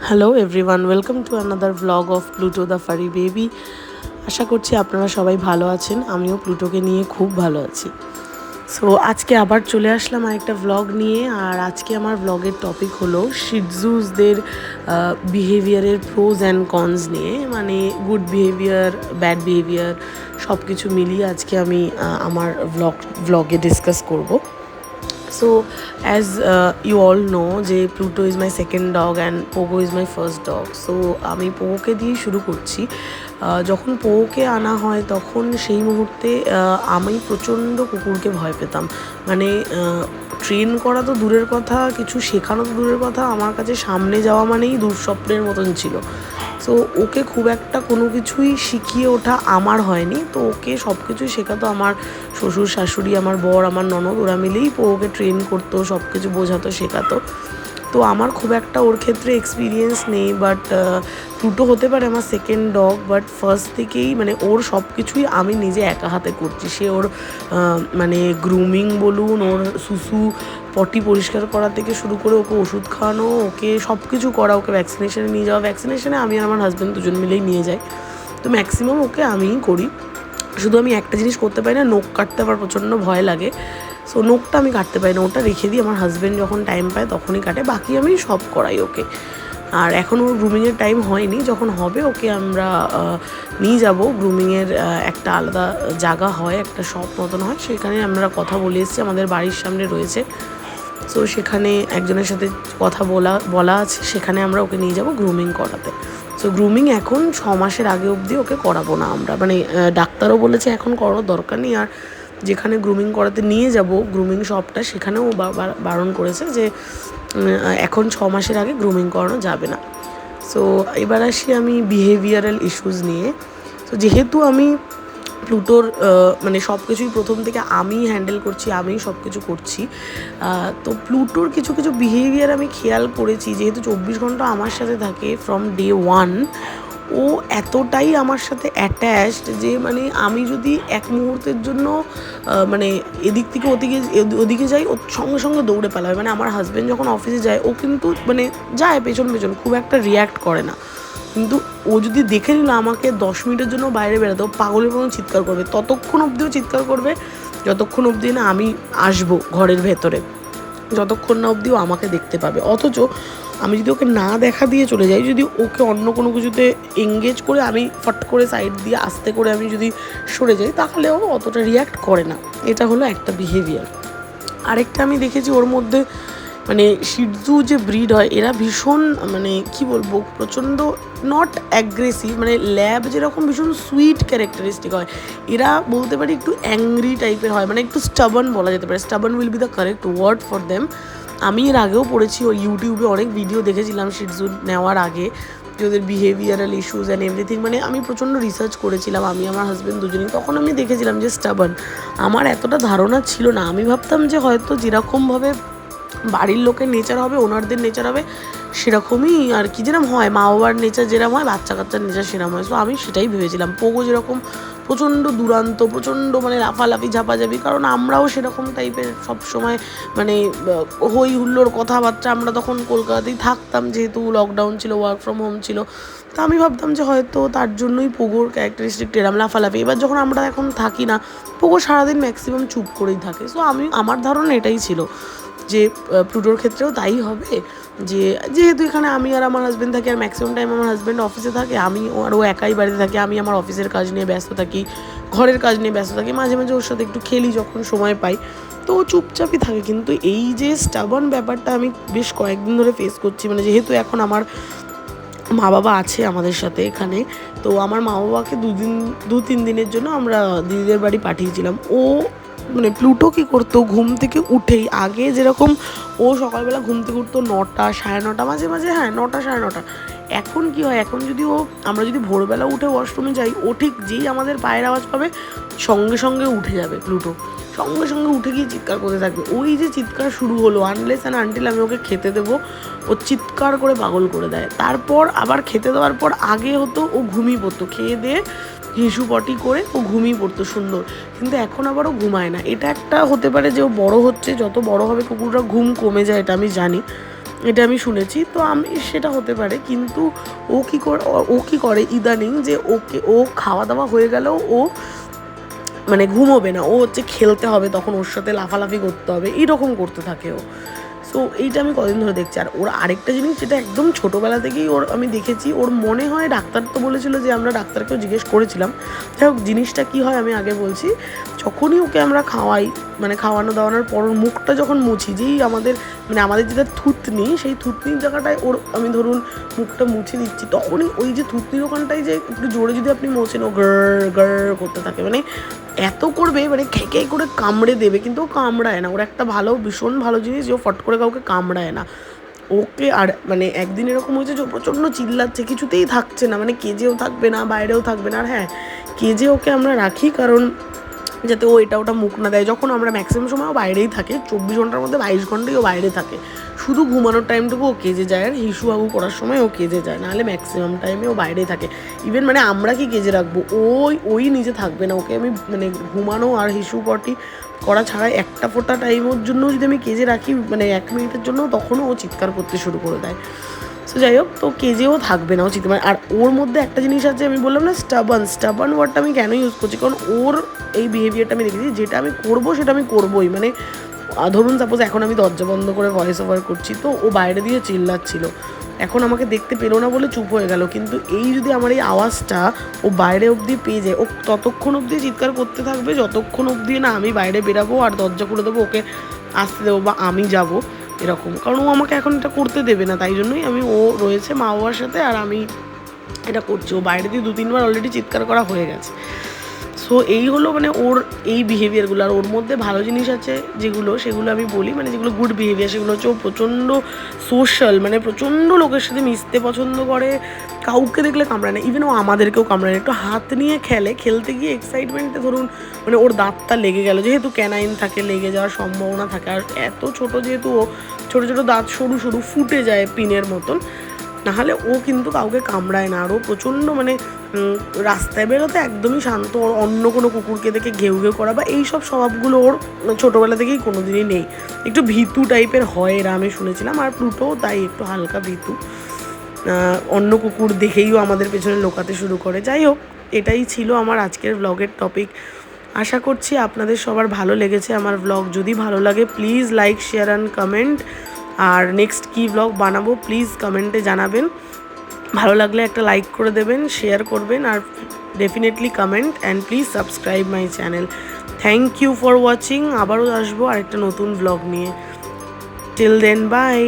Hello everyone, welcome to another vlog of Pluto the furry baby. আশা করছি আপনারা সবাই ভালো আছেন। আমিও প্লুটোকে নিয়ে খুব ভালো আছি। সো আজকে আবার চলে আসলাম আরেকটা ভ্লগ নিয়ে। আর আজকে আমার ভ্লগের টপিক হলো শিটজুসদের বিহেভিয়ারের প্রোজ অ্যান্ড কনস নিয়ে, মানে গুড বিহেভিয়ার, ব্যাড বিহেভিয়ার সব কিছু মিলিয়ে আজকে আমি আমার ভ্লগে ডিসকাস করব। So, as you all know, যে Pluto is my second dog and Pogo is my first dog. So আমি পোগোকে দিয়ে শুরু করছি। যখন পোগোকে আনা হয় তখন সেই মুহূর্তে আমি প্রচণ্ড কুকুরকে ভয় পেতাম। মানে ট্রেন করা তো দূরের কথা, কিছু শেখানো তো দূরের কথা, আমার কাছে সামনে যাওয়া মানেই দুঃস্বপ্নের মতন ছিল। সো ওকে খুব একটা কোনো কিছুই শিখিয়ে ওঠা আমার হয়নি। তো ওকে সব কিছুই শেখাতো আমার শ্বশুর শাশুড়ি, আমার বর, আমার ননদ, ওরা মিলেই ওকে ট্রেন করতো, সব কিছু বোঝাতো, শেখাতো। তো আমার খুব একটা ওর ক্ষেত্রে এক্সপিরিয়েন্স নেই। বাট দুটো হতে পারে আমার সেকেন্ড ডগ, বাট ফার্স্ট থেকেই মানে ওর সব কিছুই আমি নিজে একা হাতে করছি। সে ওর মানে গ্রুমিং বলুন, ওর সুসু পটি পরিষ্কার করা থেকে শুরু করে ওকে ওষুধ খাওয়ানো, ওকে সব কিছু করা, ওকে ভ্যাকসিনেশনে নিয়ে যাওয়া। ভ্যাকসিনেশনে আমি আর আমার হাজব্যান্ড দুজন মিলেই নিয়ে যাই। তো ম্যাক্সিমাম ওকে আমিই করি। শুধু আমি একটা জিনিস করতে পারি না, নখ কাটতে আমার প্রচণ্ড ভয় লাগে। সো নখটা আমি কাটতে পারি না, ওটা রেখে দিই, আমার হাজব্যান্ড যখন টাইম পায় তখনই কাটে, বাকি আমি সব করাই ওকে। আর এখন ওর গ্রুমিংয়ের টাইম হয়নি, যখন হবে ওকে আমরা নিয়ে যাব। গ্রুমিংয়ের একটা আলাদা জায়গা হয়, একটা শপ মতন হয়, সেখানে আমরা কথা বলে এসেছি, আমাদের বাড়ির সামনে রয়েছে। সো সেখানে একজনের সাথে কথা বলা আছে, সেখানে আমরা ওকে নিয়ে যাব গ্রুমিং করাতে। সো গ্রুমিং এখন 6 মাসের আগে অবধি ওকে করাবো না আমরা, মানে ডাক্তারও বলেছে এখন করানোর দরকার নেই। আর যেখানে গ্রুমিং করাতে নিয়ে যাব, গ্রুমিং শপটা, সেখানেও বারণ করেছে যে এখন 6 মাসের আগে গ্রুমিং করানো যাবে না। সো এবার আসি আমি বিহেভিয়ারাল ইস্যুস নিয়ে। তো যেহেতু আমি প্লুটোর মানে সব কিছুই প্রথম থেকে আমি হ্যান্ডেল করছি, আমিই সব কিছু করছি, তো প্লুটোর কিছু কিছু বিহেভিয়ার আমি খেয়াল করেছি। যেহেতু 24 ঘন্টা আমার সাথে থাকে ফ্রম ডে 1, ও এতটাই আমার সাথে অ্যাট্যাচড যে মানে আমি যদি এক মুহূর্তের জন্য মানে এদিক থেকে ওদিকে যাই, ও সঙ্গে সঙ্গে দৌড়ে পালাবে। মানে আমার হাজব্যান্ড যখন অফিসে যায়, ও কিন্তু মানে যায় পেছন পেছন, খুব একটা রিয়্যাক্ট করে না। কিন্তু ও যদি দেখে নিল আমাকে 10 মিনিটের জন্য বাইরে বেরোতে, ও পাগলের মতন চিৎকার করবে। ততক্ষণ অবধিও চিৎকার করবে যতক্ষণ অবধি না আমি আসবো ঘরের ভেতরে, যতক্ষণ না অবধিও আমাকে দেখতে পাবে। অথচ আমি যদি ওকে না দেখা দিয়ে চলে যাই, যদি ওকে অন্য কোনো কিছুতে এঙ্গেজ করে আমি ফট করে সাইড দিয়ে আস্তে করে আমি যদি সরে যাই, তাহলেও অতটা রিয়্যাক্ট করে না। এটা হলো একটা বিহেভিয়ার। আরেকটা আমি দেখেছি ওর মধ্যে, মানে শিটজু যে ব্রিড হয়, এরা ভীষণ মানে কি বলবো, প্রচণ্ড নট অ্যাগ্রেসিভ, মানে ল্যাব যেরকম ভীষণ সুইট ক্যারেক্টারিস্টিক হয়, এরা বলতে পারি একটু অ্যাংরি টাইপের হয়, মানে একটু স্টাবার্ন বলা যেতে পারে। Stubborn will be the correct word for them. আমি এর আগেও পড়েছি, ওই ইউটিউবে অনেক ভিডিও দেখেছিলাম শিটজু নেওয়ার আগে, যে ওদের বিহেভিয়ারাল ইস্যুস অ্যান্ড এভরিথিং, মানে আমি প্রচণ্ড রিসার্চ করেছিলাম, আমি আমার হাজব্যান্ড দুজনেই। তখন আমি দেখেছিলাম যে স্টাবার্ন। আমার এতটা ধারণা ছিল না, আমি ভাবতাম যে হয়তো যেরকমভাবে বাড়ির লোকের নেচার হবে, ওনারদের নেচার হবে সেরকমই আর কি, যেরকম হয় মা বাবার নেচার যেরকম হয়, বাচ্চা কাচ্চার নেচার সেরকম হয়। সো আমি সেটাই ভেবেছিলাম। পোগো যেরকম প্রচণ্ড দুরান্ত, প্রচণ্ড মানে লাফালাফি ঝাপাঝাপি, কারণ আমরাও সেরকম টাইপের সবসময় মানে হই হুল্লোড় কথাবার্তা। আমরা তখন কলকাতাতেই থাকতাম, যেহেতু লকডাউন ছিল, ওয়ার্ক ফ্রম হোম ছিল। তো আমি ভাবতাম যে হয়তো তার জন্যই পোগোর ক্যারেক্টারিস্টিক এরম লাফালাফি। এবার যখন আমরা এখন থাকি না, পোগো সারাদিন ম্যাক্সিমাম চুপ করেই থাকে। সো আমার ধারণা এটাই ছিল যে প্লুটোর ক্ষেত্রেও তাই হবে, যে যেহেতু এখানে আমি আর আমার হাজব্যান্ড থাকি, আর ম্যাক্সিমাম টাইম আমার হাজব্যান্ড অফিসে থাকে, আমি আর ও একাই বাড়িতে থাকি, আমি আমার অফিসের কাজ নিয়ে ব্যস্ত থাকি, ঘরের কাজ নিয়ে ব্যস্ত থাকি, মাঝে মাঝে ওর সাথে একটু খেলি যখন সময় পাই, তো ও চুপচাপই থাকে। কিন্তু এই যে স্টাবার্ন ব্যাপারটা আমি বেশ কয়েকদিন ধরে ফেস করছি। মানে যেহেতু এখন আমার মা বাবা আছে আমাদের সাথে এখানে, তো আমার মা বাবাকে 2-3 দিনের জন্য আমরা দিদিদের বাড়ি পাঠিয়েছিলাম। ও মানে প্লুটো কী করতো, ঘুম থেকে উঠেই আগে যেরকম ও সকালবেলা ঘুম থেকে উঠতো 9টা 9:30, মাঝে মাঝে 9টা 9:30। এখন কি হয়, এখন যদি আমরা যদি ভোরবেলা উঠে ওয়াশরুমে যাই, ও ঠিক যেই আমাদের পায়ের আওয়াজ পাবে সঙ্গে সঙ্গে উঠে যাবে প্লুটো, সঙ্গে সঙ্গে উঠে গিয়ে চিৎকার করতে থাকবে। ওই যে চিৎকার শুরু হলো, আনলেস অ্যান্ড আনটিল আমি ওকে খেতে দেবো, ও চিৎকার করে পাগল করে দেয়। তারপর আবার খেতে দেওয়ার পর আগে হতো ও ঘুমিয়ে পড়তো, খেয়ে দিয়ে হিসু পটি করে ও ঘুমিয়ে পড়তো সুন্দর। কিন্তু এখন আবার ও ঘুমায় না। এটা একটা হতে পারে যে ও বড়ো হচ্ছে, যত বড়ো হবে কুকুররা ঘুম কমে যায়, এটা আমি জানি। এটা আমি শুনেছি। তো আমি সেটা হতে পারে, কিন্তু ও কী করে ইদানিং যে ও খাওয়া দাওয়া হয়ে গেলেও ও মানে ঘুমোবে না, ও হচ্ছে খেলতে হবে, তখন ওর সাথে লাফালাফি করতে হবে, এইরকম করতে থাকে ও। সো এইটা আমি কদিন ধরে দেখছি। আর ওর আরেকটা জিনিস যেটা একদম ছোটোবেলা থেকেই ওর আমি দেখেছি, ওর মনে হয় ডাক্তার তো বলেছিল, যে আমরা ডাক্তারকেও জিজ্ঞেস করেছিলাম, যাই হোক জিনিসটা কী হয় আমি আগে বলছি। যখনই ওকে আমরা খাওয়াই, মানে খাওয়ানো দাওয়ানোর পর ওর মুখটা যখন মুছি, যেই আমাদের যেটা থুতনি, সেই থুতনির জায়গাটায় ওর আমি ধরুন মুখটা মুছে দিচ্ছি, তখনই ওই যে থুতনির ওখানটায় যে একটু জোরে যদি আপনি মোছেন, ও গড় করতে থাকে, মানে এত করবে, মানে খেকে করে কামড়ে দেবে, কিন্তু ও কামড়ায় না। ওর একটা ভীষণ ভালো জিনিস যে ও ফট করে কাউকে কামড়ায় না। ওকে আর মানে একদিন এরকম হয়েছে যে প্রচণ্ড চিল্লাচ্ছে, কিছুতেই থাকছে না, মানে কেজেও থাকবে না, বাইরেও থাকবে না। আর হ্যাঁ, কেজে ওকে আমরা রাখি কারণ যাতে ও এটা ওটা মুখ না দেয়। যখন আমরা ম্যাক্সিমাম সময় ও বাইরেই থাকে, 24 ঘন্টার মধ্যে 22 ঘন্টাই ও বাইরে থাকে, শুধু ঘুমানোর টাইমটুকু ও কেজে যায়, আর হিসু হাগু করার সময় ও কেজে যায়, নাহলে ম্যাক্সিমাম টাইমে ও বাইরেই থাকে। ইভেন মানে আমরা কি কেজে রাখবো, ওই নিজে থাকবে না, ওকে আমি মানে ঘুমানো আর হিসু পটি করা ছাড়া একটা ফোঁটা টাইমের জন্য যদি আমি কেজে রাখি, মানে 1 মিনিটের জন্য, তখনও ও চিৎকার করতে শুরু করে দেয়। সো যাই হোক, তো কেজেও থাকবে না ও চিৎকার। আর ওর মধ্যে একটা জিনিস আছে, আমি বললাম না স্টাবার্ন ওয়ার্ডটা আমি কেন ইউজ করছি, কারণ ওর এই বিহেভিয়ারটা আমি দেখেছি, যেটা আমি করবো সেটা আমি করবোই। মানে ধরুন সাপোজ এখন আমি দরজা বন্ধ করে ভয়েস ওভার করছি, তো ও বাইরে দিয়ে চিল্লাচ্ছিল, এখন আমাকে দেখতে পেলো না বলে চুপ হয়ে গেল, কিন্তু এই যদি আমার এই আওয়াজটা ও বাইরে অবধি পেয়ে যায়, ও ততক্ষণ অবধি চিৎকার করতে থাকবে যতক্ষণ অবধি না আমি বাইরে বেরাবো আর দরজা খুলে দেবো, ওকে আসতে দেবো বা আমি যাব, এরকম। কারণ ও আমাকে এখন এটা করতে দেবে না, তাই জন্যই ও রয়েছে মা বাবার সাথে, আর আমি এটা করছি। ও বাইরে দিয়ে 2-3 বার অলরেডি চিৎকার করা হয়ে গেছে। সো এই হলো মানে ওর এই বিহেভিয়ারগুলো। আর ওর মধ্যে ভালো জিনিস আছে সেগুলো আমি বলি, মানে যেগুলো গুড বিহেভিয়ার, সেগুলো হচ্ছে ও প্রচণ্ড সোশ্যাল, মানে প্রচণ্ড লোকের সাথে মিশতে পছন্দ করে, কাউকে দেখলে কামড়ায় না, ইভেন ও আমাদেরকেও কামড়ায় না। একটু হাত নিয়ে খেলতে গিয়ে এক্সাইটমেন্টে ধরুন মানে ওর দাঁতটা লেগে গেল, যেহেতু ক্যানাইন থাকে, লেগে যাওয়ার সম্ভাবনা থাকে, আর এত ছোটো যেহেতু ও ছোটো ছোটো দাঁত সরু ফুটে যায় পিনের মতন, নাহলে ও কিন্তু কাউকে কামড়ায় না। আর ও প্রচণ্ড মানে রাস্তায় বেরোতে একদমই শান্ত, ওর অন্য কোনো কুকুরকে দেখে ঘেউ করা বা এইসব স্বভাবগুলো ওর ছোটোবেলা থেকেই কোনো দিনই নেই। একটু ভীতু টাইপের হয় এরা, আমি শুনেছিলাম, আর প্লুটোও তাই একটু হালকা ভীতু, অন্য কুকুর দেখেইও আমাদের পেছনে লোকাতে শুরু করে। যাই হোক, এটাই ছিল আমার আজকের ব্লগের টপিক। আশা করছি আপনাদের সবার ভালো লেগেছে আমার ব্লগ। যদি ভালো লাগে please like, share and comment. আর নেক্সট কী ব্লগ বানাবো প্লিজ কমেন্টে জানাবেন। ভালো লাগলে একটা লাইক করে দেবেন, শেয়ার করবেন, আর definitely comment, and please subscribe my channel. Thank you for watching. আবারও আসবো আরেকটা নতুন ব্লগ নিয়ে। Till then, by.